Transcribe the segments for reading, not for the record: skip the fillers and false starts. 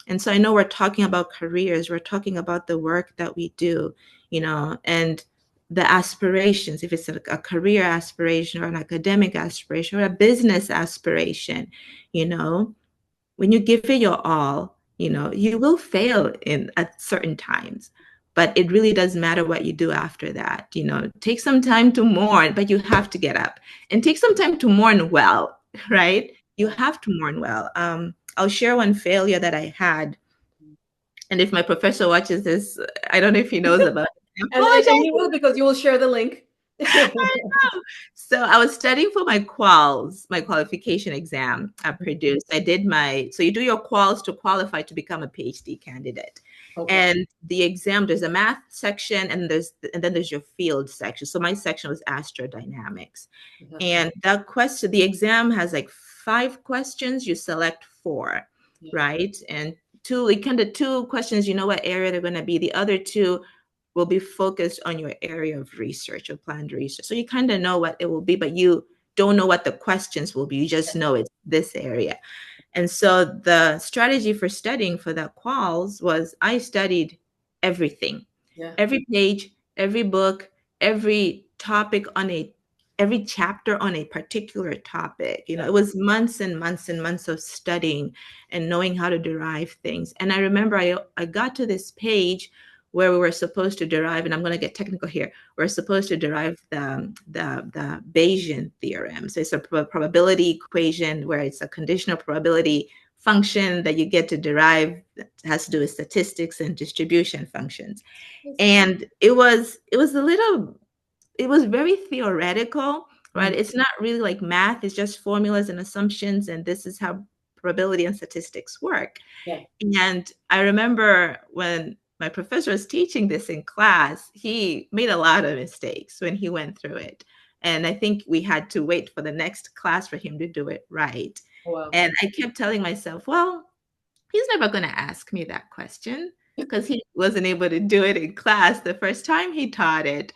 And so I know we're talking about careers, we're talking about the work that we do, and the aspirations, if it's a career aspiration or an academic aspiration or a business aspiration, when you give it your all, you will fail in at certain times. But it really doesn't matter what you do after that. Take some time to mourn, but you have to get up and take some time to mourn well, right? You have to mourn well. I'll share one failure that I had. And if my professor watches this, I don't know if he knows about it. I And apologize. you will, because you will share the link. So I was studying for my quals, my qualification exam at Purdue. So I did so you do your quals to qualify to become a PhD candidate. Okay. And the exam, there's a math section and then there's your field section. So my section was astrodynamics. And the exam has like 5 questions, you select 4, right? And two questions, you know what area they're going to be. The other 2 will be focused on your area of research or planned research. So you kind of know what it will be, but you don't know what the questions will be. You just know it's this area. And so the strategy for studying for the quals was I studied everything, every page, every book, every topic every chapter on a particular topic. It was months and months and months of studying and knowing how to derive things. And I remember I got to this page where we were supposed to derive, and I'm going to get technical here, we're supposed to derive the Bayesian theorem. So it's a probability equation where it's a conditional probability function that you get to derive that has to do with statistics and distribution functions. And it was very theoretical, right? It's not really like math, it's just formulas and assumptions, and this is how probability and statistics work. And I remember when my professor was teaching this in class, he made a lot of mistakes when he went through it. And I think we had to wait for the next class for him to do it right. Wow. And I kept telling myself, well, he's never going to ask me that question because he wasn't able to do it in class the first time he taught it.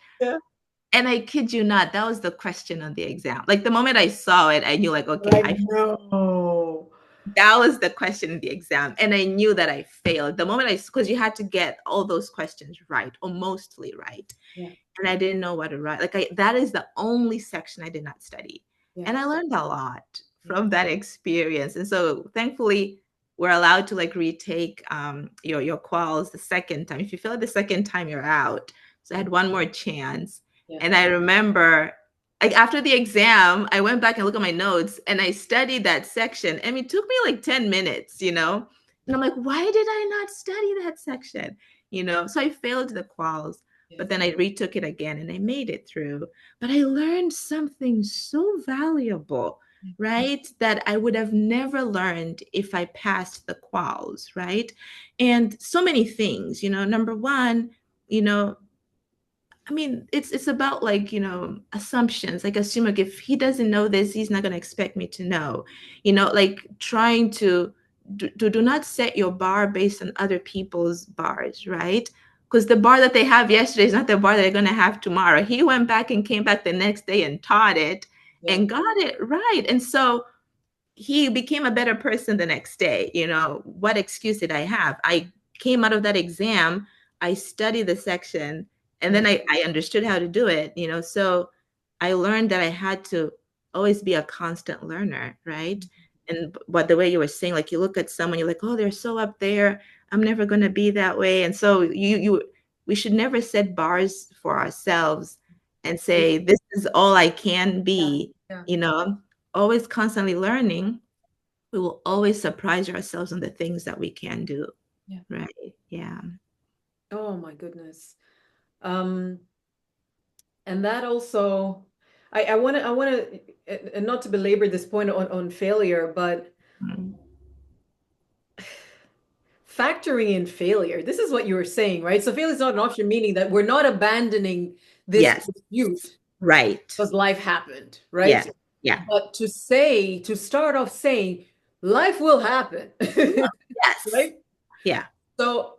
And I kid you not, that was the question on the exam. Like the moment I saw it, I knew like, okay, I know. that was the question in the exam. And I knew that I failed the moment because you had to get all those questions right or mostly right. And I didn't know what to write. That is the only section I did not study. And I learned a lot from that experience. And so thankfully, we're allowed to retake your quals the second time. If you fail it the second time, you're out. So I had one more chance. And I remember after the exam, I went back and looked at my notes and I studied that section. I mean, it took me like 10 minutes, And I'm like, why did I not study that section? So I failed the quals, but then I retook it again and I made it through. But I learned something so valuable, right? That I would have never learned if I passed the quals, right? And so many things, number one, I mean, it's about assumptions. Like assume if he doesn't know this, he's not going to expect me to know. Trying to do not set your bar based on other people's bars, right? Because the bar that they have yesterday is not the bar they're going to have tomorrow. He went back and came back the next day and taught it and got it right. And so he became a better person the next day. What excuse did I have? I came out of that exam, I studied the section, and then I understood how to do it, so I learned that I had to always be a constant learner, right? And but the way you were saying, like you look at someone, you're like, oh, they're so up there, I'm never going to be that way. And so we should never set bars for ourselves and say, this is all I can be, always constantly learning. We will always surprise ourselves on the things that we can do. Right. Yeah. Oh my goodness. And that also, I want to, and not to belabor this point on failure, but factoring in failure. This is what you were saying, right? So failure is not an option, meaning that we're not abandoning this pursuit. Right. Because life happened, right? Yeah. But to start off saying, life will happen. Yes. Right? Yeah. So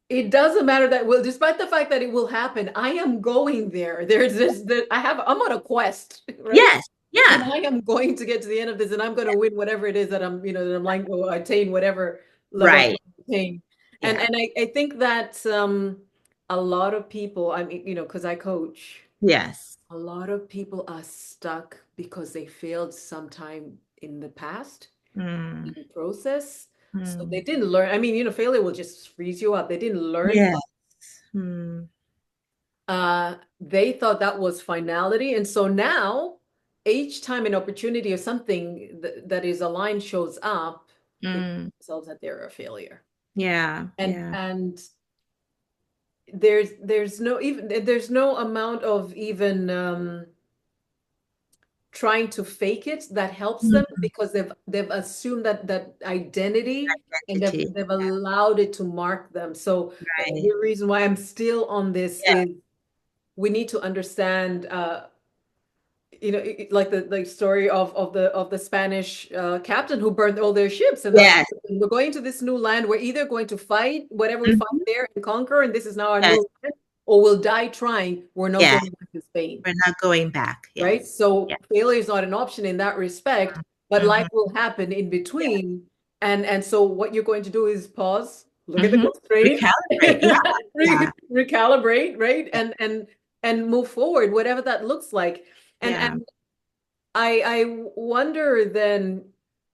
it doesn't matter that, well, despite the fact that it will happen, I am going there. There's this, I'm on a quest, right? Yes. Yeah. And I am going to get to the end of this and I'm going to win whatever it is that I'm, that I'm like, or attain whatever level. Right. pain. And Yeah. I think that a lot of people, I mean, because I coach, Yes. a lot of people are stuck because they failed sometime in the past in Mm, the process. So they mm. didn't learn. I mean, failure will just freeze you up. They didn't learn from Yes. Mm, they thought that was finality. And so now, each time an opportunity or something that is aligned shows up, they tell mm. themselves that they're a failure. Yeah. And Yeah. there's no amount of even trying to fake it that helps them, Mm. because they've assumed that identity, and Identity. they've allowed it to mark them. So Right. the reason why I'm still on this Yeah. is we need to understand like the story of the Spanish captain who burned all their ships, and they're like, Yes. we're going to this new land. We're either going to fight whatever we fight Mhm. there and conquer, and this is now our Yes. new land, or we'll die trying. We're not Yeah. going back to Spain, We're not going back. right? Yes. Yeah. So failure is not an option in that respect, but life Mm-hmm. will happen in Yeah. between. And so what you're going to do is pause, look at the Mm-hmm. constraint, Recalibrate. Yeah. Yeah. recalibrate, right? Yeah. And move forward, whatever that looks like. And Yeah. I wonder then,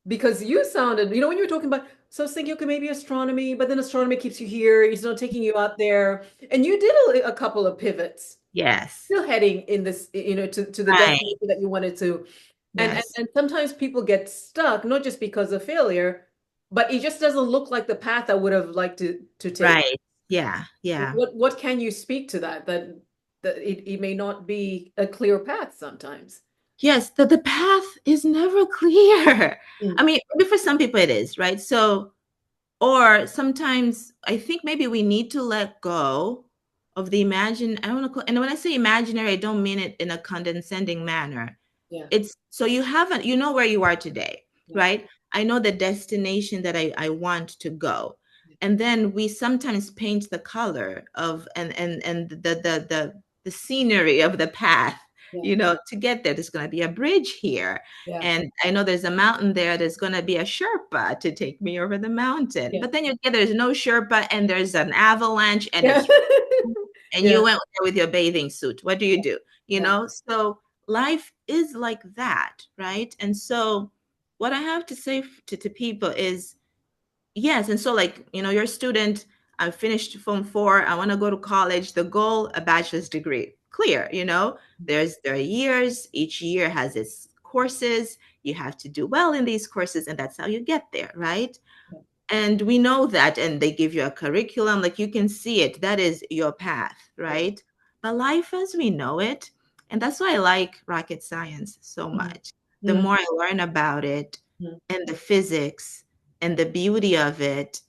because you sounded, when you were talking about, so I was thinking, okay, maybe astronomy, but then astronomy keeps you here, it's not taking you out there. And you did a couple of pivots, Yes. still heading in this, to the Right. destination that you wanted to. Yes. And sometimes people get stuck, not just because of failure, but it just doesn't look like the path I would have liked to take. Right. Yeah. Yeah. What can you speak to that it may not be a clear path sometimes? Yes, the path is never clear. I Mm, mean, maybe for some people it is, right? So, or sometimes I think maybe we need to let go of the imagine. I want to, and when I say imaginary, I don't mean it in a condescending manner. yeah, It's so you haven't, you know where you are today, yeah, right? I know the destination that I want to go. And then we sometimes paint the color of and the scenery of the path, yeah, to get there. There's going to be a bridge here. yeah, And I know there's a mountain there. There's going to be a Sherpa to take me over the mountain. yeah, But then you get there's no Sherpa and there's an avalanche and yeah, it's and yeah, you went there with your bathing suit. What do you do? yeah, So life is like that, right? And so what I have to say to people is yes. And so, like, you're a student, I finished Form 4, I want to go to college. The goal, a bachelor's degree. Clear, there are years, each year has its courses. You have to do well in these courses, and that's how you get there, right? And we know that, and they give you a curriculum, like you can see it. That is your path, yeah, right? But life as we know it, and that's why I like rocket science so mm, much. The mm, more I learn about it mm, and the physics and the beauty of it,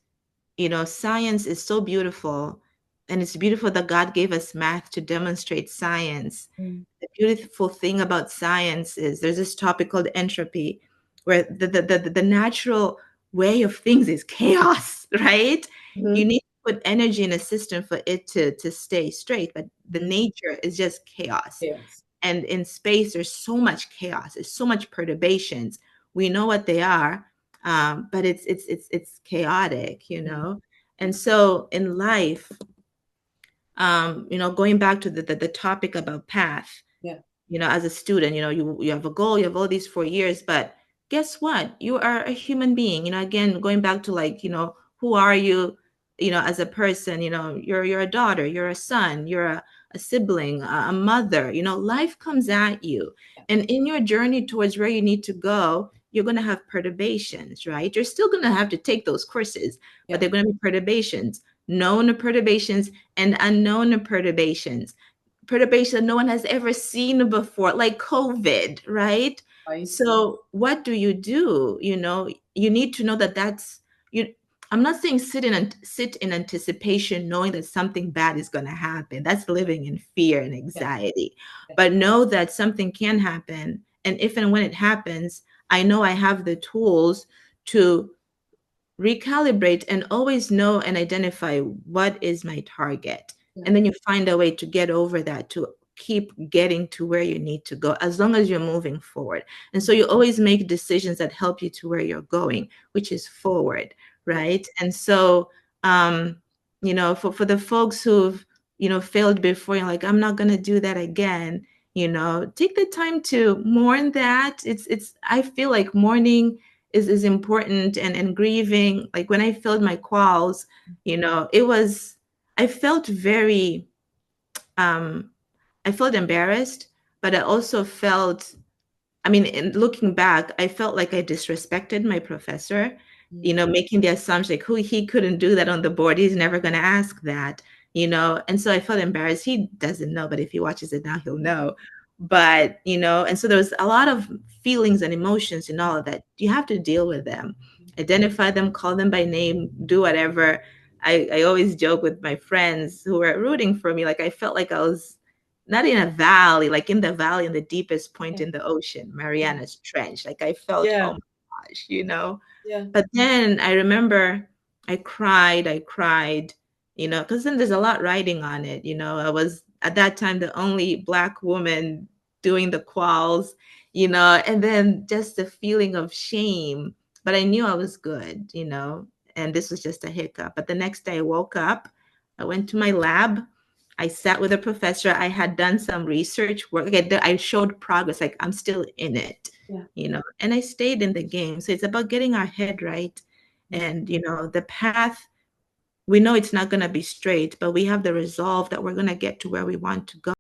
science is so beautiful. And it's beautiful that God gave us math to demonstrate science. mm, The beautiful thing about science is there's this topic called entropy, where the natural way of things is chaos, right? You mhm, need to put energy in a system for it to stay straight, but the mhm. nature is just chaos. Yes. And in space, there's so much chaos, there's so much perturbations. We know what they are, but it's chaotic, Mm, And so in life, going back to the topic about path, yeah. as a student, you have a goal, you have all these 4 years, but guess what? You are a human being, again, going back to like, who are you, as a person, you're a daughter, you're a son, you're a sibling, a mother, life comes at you. Yeah. And in your journey towards where you need to go, you're going to have perturbations, right? You're still going to have to take those courses, but Yeah. they're going to be perturbations, known perturbations and unknown perturbation no one has ever seen before, like COVID, right? Right. So what do? You need to know that that's you. I'm not saying sit in anticipation, knowing that something bad is going to happen. That's living in fear and Yeah. anxiety. Yeah. But know that something can happen, and if and when it happens, I know I have the tools to recalibrate and always know and identify what is my target. Yeah. And then you find a way to get over that, to keep getting to where you need to go, as long as you're moving forward. And so you always make decisions that help you to where you're going, which is forward, Yeah. right? And so You know, for the folks who've, you know, failed before, you're like, I'm not going to do that again. You know, take the time to mourn that. I feel like mourning is important, and grieving. Like when I filled my quals, you know, I felt very, um, I felt embarrassed, but I also felt, I mean, in looking back, I felt like I disrespected my professor, you know, making the assumption like, who he couldn't do that on the board. He's never going to ask that, you know. And so I felt embarrassed. He doesn't know, but if he watches it now, he'll know. But, you know, and so there was a lot of feelings and emotions and all of that. You have to deal with them, identify them, call them by name, do whatever. I always joke with my friends who were rooting for me. Like I felt like I was not in a valley, like in the valley, in the deepest point in the ocean, Mariana's Trench. Like I felt, oh Yeah. my gosh, you know. Yeah. But then I remember I cried, you know, because then there's a lot riding on it. You know, I was at that time the only Black woman doing the quals, you know, and then just the feeling of shame. But I knew I was good, you know, and this was just a hiccup. But the next day I woke up, I went to my lab. I sat with a professor. I had done some research work. I showed progress, like I'm still in it, Yeah. you know, and I stayed in the game. So it's about getting our head right. And, you know, the path, we know it's not going to be straight, but we have the resolve that we're going to get to where we want to go.